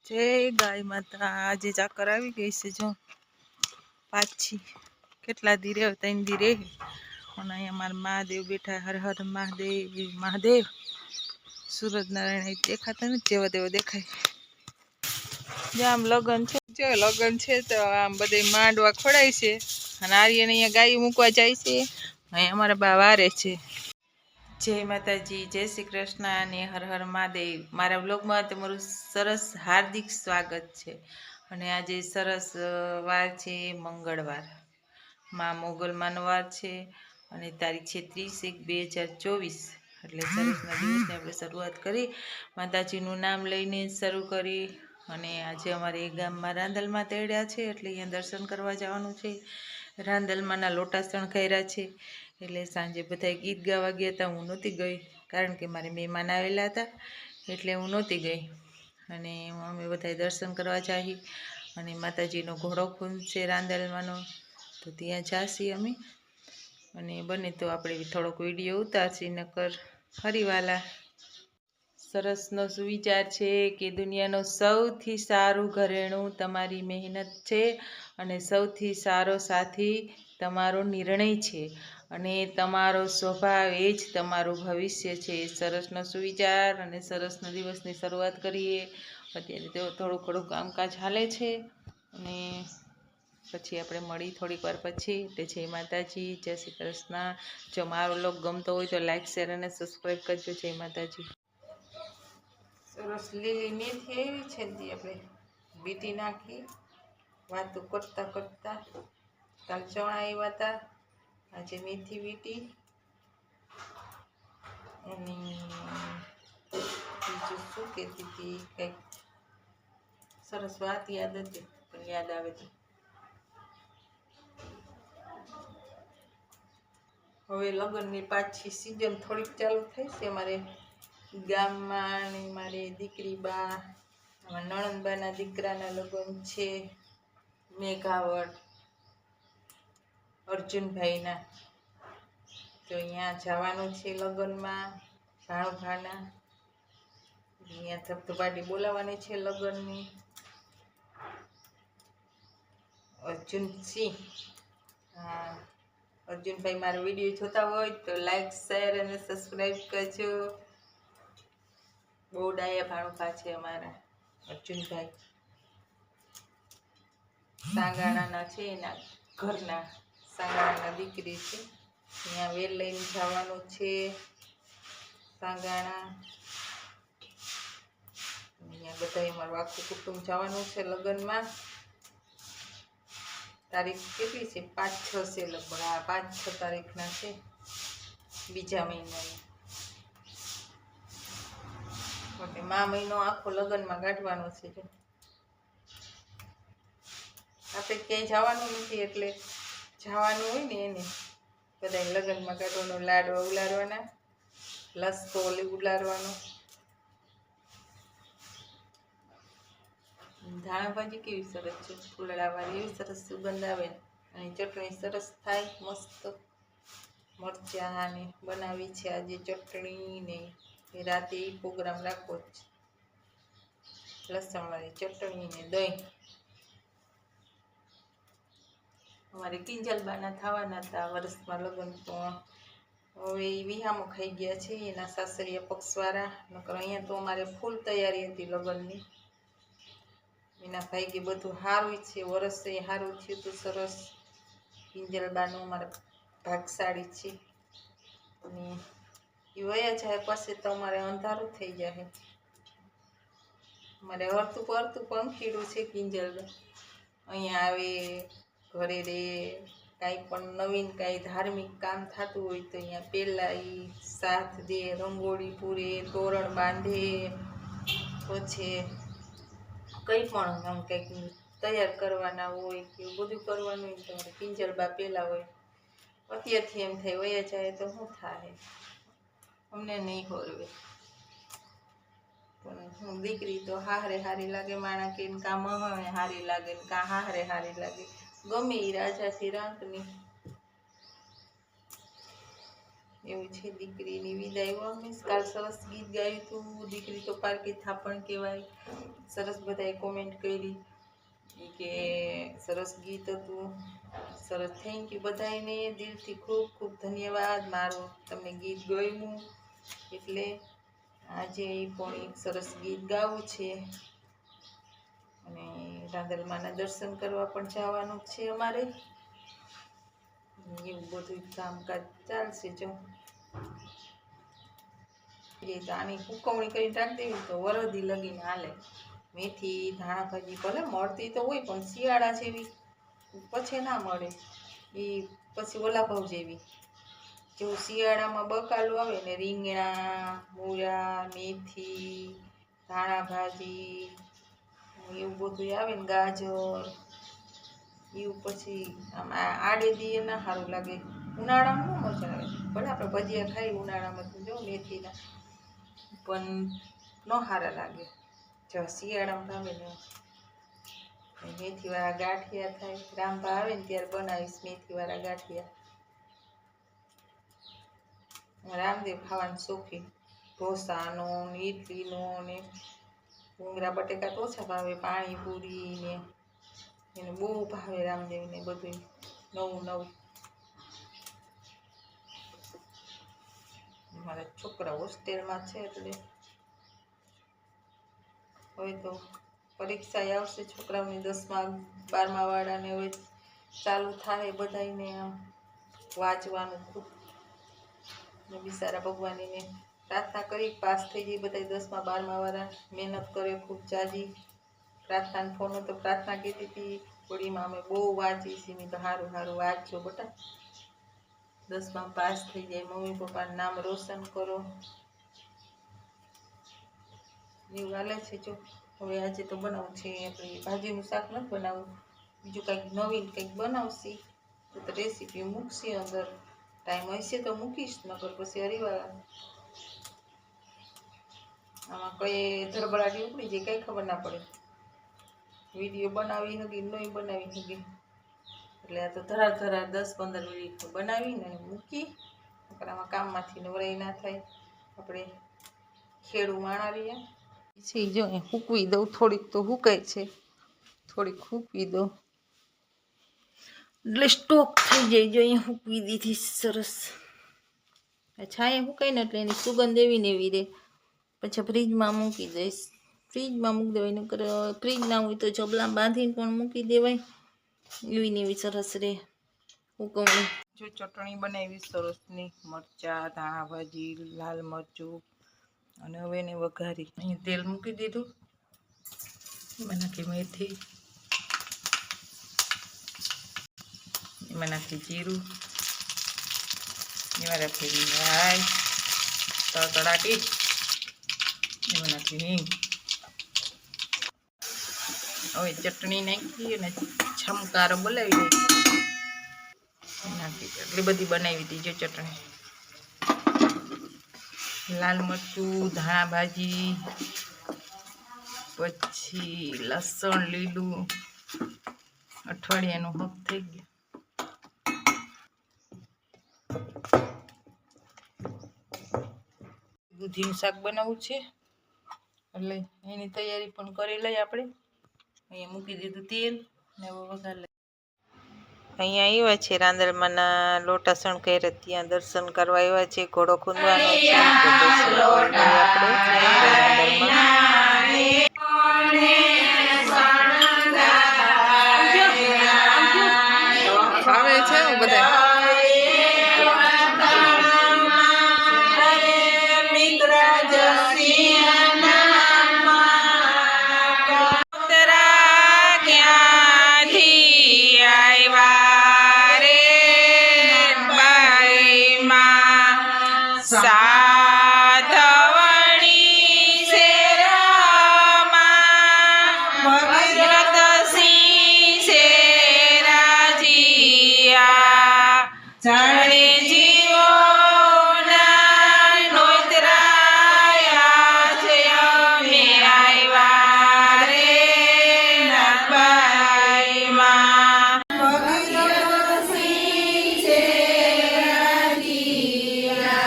જય ગાય માતા। આજે ચાકર આવી ગઈ છે જો પાછી કેટલા દી રે 3 દી રે અને અહીંયા મારા મહાદેવ બેઠા। હર હર મહાદેવ મહાદેવ। સૂરજનારાયણ દેખાતા નથી, જેવા તેવા દેખાય। જો આમ લગન છે, જો લગન છે તો આમ બધે માંડવા ખોડાય છે અને આર્યને અહીંયા ગાય મૂકવા જાય છે। અહીંયા અમારા બા વારે છે। જય માતાજી, જય શ્રી કૃષ્ણ અને હર હર મહાદેવ। મારા બ્લોગમાં તમારું સરસ હાર્દિક સ્વાગત છે। અને આજે સરસ વાર છે મંગળવાર, માં મોગલમાંનો વાર છે અને તારીખ છે 30/1/2024। એટલે સરસના દિવસની આપણે શરૂઆત કરી, માતાજીનું નામ લઈને શરૂ કરી। અને આજે અમારે ગામમાં રાંદલમાં તેડ્યા છે એટલે અહીંયા દર્શન કરવા જવાનું છે। રાંદલમાંના લોટા શણગાર્યા છે એટલે સાંજે બધા ગીત ગાવા ગયા હતા। હું નહોતી ગઈ કારણ કે મારે મહેમાન આવેલા હતા એટલે હું નહોતી ગઈ। અને અમે બધા દર્શન કરવા જઈએ અને માતાજીનો ઘોડો ખૂન છે રાંદલમાંનો, તો ત્યાં જાસી અમે। અને બને તો આપણે થોડોક વિડીયો ઉતારશી, નકર ફરીવાલા। સરસનો સુવિચાર છે કે દુનિયાનું સૌથી સારું ઘરેણું તમારી મહેનત છે અને સૌથી સારો સાથી તમારો નિર્ણય છે અને તમારો સ્વભાવ એ જ તમારું ભવિષ્ય છે। સરસનો સુવિચાર અને સરસના દિવસની શરૂઆત કરીએ। અત્યારે તો થોડું ઘણું કામકાજ હાલે છે અને પછી આપણે મળી થોડીક વાર પછી। એટલે જય માતાજી, જય શ્રી કૃષ્ણ। જો મારો વ્લોગ ગમતો હોય તો લાઈક, શેર અને સબસ્ક્રાઈબ કરજો। જય માતાજી। સરસ લીલી મેથી આવી છે ને આપણે બીટી નાખી વાતો કરતા કરતા। કાલ ચણા આવ્યા હતા, આજે મેથી બીટી અને બીજું શું કહેતી હતી, કંઈક સરસ વાત યાદ હતી પણ યાદ આવે તો। હવે લગ્નની પાછી સિઝન થોડીક ચાલુ થઈ છે અમારે ગામમાં અને મારી દીકરી બા નણંદબાના દીકરાના લગ્ન છે મેઘાવળ અર્જુનભાઈના, તો અહીંયા જવાનું છે લગ્નમાં ભાણુભાના। અહીંયા ધબધબાટી બોલાવવાની છે લગ્નની। અર્જુનસિંહ, હા અર્જુનભાઈ મારો વિડીયો જોતા હોય તો લાઈક, શેર અને સબસ્ક્રાઈબ કરજો। બહુ ડાયા ભાણુભા છે અમારા અર્જુનભાઈ। સાંગાણાના છે, એના ઘરના સાંગાણાના દીકરી છે। અહીંયા વેલ લઈને જવાનું છે સાંગાણા। અહીંયા બધા અમારું આખું કુટુંબ જવાનું છે લગ્નમાં। તારીખ કેટલી છે? 5-6 છે લગભગ, હા 5-6 તારીખના છે, બીજા મહિનાની। એટલે મા મહિનો આખો લગ્નમાં કાઢવાનો છે। જો આપણે ક્યાંય જવાનું નથી એટલે જવાનું હોય ને એને બધા લગ્નમાં કાઢવાનો, લાડવા ઉલાડવાના, લસકો ઉલાડવાનો। ધાણા ભાજી કેવી સરસ છે, ફૂલડાવાળી, એવી સરસ સુગંધ આવે અને ચટણી સરસ થાય મસ્ત। મરચાંની બનાવી છે આજે ચટણી ને, રાતે પ્રોગ્રામ રાખવો જ, લસણવાળી ચટણી ને દહીં। અમારે કિંજલબાના થવાના હતા વર્ષમાં લગ્ન, પણ હવે એ વિહામો ખાઈ ગયા છે એના સાસરિયા પક્ષવાળા, નકર અહીંયા તો અમારે ફૂલ તૈયારી હતી લગ્નની। એના ભાઈ કે બધું સારું છે, વરસે સારું થયું હતું સરસ। કિંજલબાનું અમારા ભાગશાળી છે અને એ વયા જાય પછી તો અમારે અંધારું થઈ જાય। અમારે હરતું પરતું પંખીડું છે કિંજલબા, અહીંયા આવે ઘરે રે, કાંઈ પણ નવીન કાંઈ ધાર્મિક કામ થતું હોય તો અહીંયા પહેલાં એ સાથ દે, રંગોળી પૂરે, તોરણ બાંધે, પછી કંઈ પણ આમ કંઈક તૈયાર કરવાના હોય કે બધું કરવાનું હોય તમારે કિંજલબા પહેલાં હોય। અત્યારથી એમ થાય વયા જાય તો શું થાય, અમને નહીં હોરવે, પણ હું દીકરી તો હારે હારી લાગે માણા કે કાં મહાણે હારી લાગે ને કાં હારે હારી લાગે, ગમે એ રાજાથી રાંકની। એવું છે દીકરીની વિદાય. મીન્સ કાલ સરસ ગીત ગાયું હતું. દીકરી તો પારકી થાપણ કહેવાય. સરસ બધાએ કોમેન્ટ કરી કે સરસ ગીત હતું. સરસ થેન્ક યુ બધાને દિલથી ખૂબ ખૂબ ધન્યવાદ. મારું તમને ગીત ગમ્યું એટલે આજે પણ એક સરસ ગીત ગાવું છે. અને રાંદલમાના દર્શન કરવા પણ જવાનું છે અમારે. એવું બધું કામકાજ ચાલશે. જો આની હુકવણી કરીને રાખી દેવી તો વરદી લગીને હાલે. મેથી ધાણા ભાજી ભલે મળતી તો હોય પણ શિયાળા જેવી પછી ના મળે. એ પછી ઓલા ભાવ જેવી જો શિયાળામાં બકાલું આવે ને રીંગણા, મૂળા, મેથી, ધાણા ભાજી એવું બધું આવે ને ગાજર એવું પછી આમ આડે દીએ ના સારું લાગે. ઉનાળામાં ન મજા આવે. ભલે આપણે ભજીયા ખાઈ ઉનાળામાં તો જો મેથીના પણ ન સારા લાગે. જો શિયાળામાં ભાવે ને મેથીવાળા ગાંઠિયા થાય. રામભા આવે ને ત્યારે બનાવીશ મેથીવાળા ગાંઠિયા. રામદેવ ખાવાનું શોખીન. ઢોસાનો ને ઇડલીનો ને ભૂંગળા બટેકા તો ઓછા ભાવે. પાણીપુરી ને એને બહુ ભાવે રામદેવને બધું નવું નવું. મારા છોકરા હોસ્ટેલમાં છે એટલે હવે તો પરીક્ષા આવશે છોકરાઓની 10મા 12મા વાળાને. હવે ચાલુ થાય બધાને આમ વાંચવાનું ખૂબ. બિચારા ભગવાનને પ્રાર્થના કરી પાસ થઈ જાય બધા 10મા 12મા વાળા. મહેનત કરે ખૂબ જાજી. પ્રાર્થના ફોન તો પ્રાર્થના કીધી હતી હોળીમાં અમે બહુ વાંચી છીએ. મેં તો સારું સારું વાંચજો બેટા, 10મા પાસ થઈ જાય, મમ્મી પપ્પાનું નામ રોશન કરો. એવું હાલે છે. જો હવે આજે તો બનાવવું છે આપણે ભાજીનું શાક નથી બનાવવું. બીજું કંઈક નવીન કંઈક બનાવશે તો રેસીપી મૂકશે અંદર. ટાઈમ હશે તો મૂકીશ, નકર પછી હરિવાળા આમાં કઈ ધડબડાટી ઉપડી જાય કંઈ ખબર ના પડે. વિડીયો બનાવી હકી નહીં બનાવી હકી એટલે આ તો ધરાર 10-15 મિનિટ બનાવીને મૂકી. નકર આમાં કામમાંથી નવરાઈ ના થાય. આપણે ખેડું માણાવીએ છે. જો હૂકવી દઉં થોડીક તો હુકાય છે. થોડીક હૂકવી દઉં એટલે સ્ટોક થઈ જાય. જો અહીંયા હૂકવી દીધી સરસ. છાંયે હુકાય ને એટલે એની સુગંધ એવી ને એવી રહે. પછી ફ્રીજમાં મૂકી દઈશ. ફ્રીજમાં મૂકી દેવાય. નકર ફ્રીજ ના હોય તો જબલામાં બાંધીને પણ મૂકી દેવાય. એવી ને એવી સરસ રહે હુકવણી. જો ચટણી બનાવી સરસની. મરચાં, ધાણા ભાજી, લાલ મરચું અને હવે એને વઘારી. અહીં તેલ મૂકી દીધું. એમાં નાખી મેથી, એમાં નાખી જીરું, એમાં રાખી રાઈ તડતડાટી, એમાં નાખી હિંગ. હવે ચટણી નાખી અને છમકારો બોલાવી દઈ નાખી. એટલી બધી બનાવી હતી જો ચટણી. લાલ મરચું, ધાણા ભાજી, પછી લસણ લીલું. અઠવાડિયાનું હક થઈ ગયું. દૂધીનું શાક બનાવવું છે એટલે એની તૈયારી પણ કરી લઈએ આપણે. અહીંયા મૂકી દીધું તેલ ને હવે વઘાર લઈએ. અહીંયા આવ્યા છે રાંદલમાના લોટાસણ કરે ત્યાં દર્શન કરવા આવ્યા છે. ઘોડો ખૂંદવાનો છે તો દર્શન આવે છે બધા. સાધવણી છે રમા ભગીરથસિંહ છે રાજીયા જાણે જીવો ના નોતરાયા છે અમે આવ્યા રે નાગબાઈમાં ભગીરથસિંહ છે રાજીયા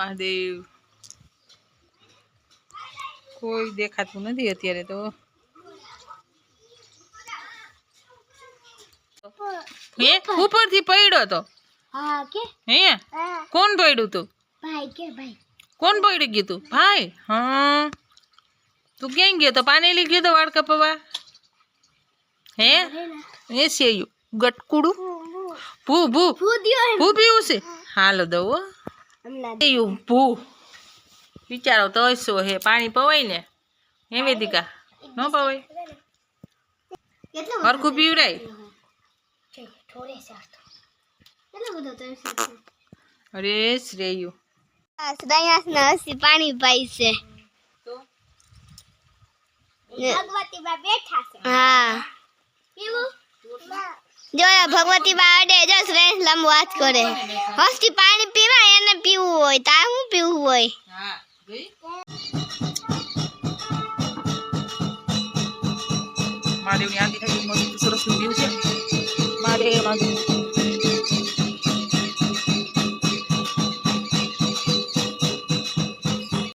મહાદેવ કોઈ દેખાતું નથી અત્યારે તો હે ઉપરથી પડ્યો તો હા કે હે કોણ પડ્યું તું ભાઈ કે ભાઈ કોણ પડી ગયું તું ભાઈ હા તું ક્યાં ગયો તો પાણી ગયો તો વાળ કપવા હે એ સેયું ગટકુડું ભૂ ભૂ ભૂ પીવું છે હાલો દઉં હો પીવું ભૂ વિચારો તો શું હે પાણી પવાય ને હે વેદિકા ન પવાય હરખું પીવડાય અરે શ્રેયુ પાણી પાઈ છે ભગવતી બા બેઠા છે હા જો ભગવતી બા અડે જો શ્રેષ લંબ વાત કરે હસ્તી પાણી પીવાય એને પીવું હોય તા હું પીવું હોય હા મહાદેવની આરતી થઈ મસ્ત સરસ વ્યૂ છે મહાદેવ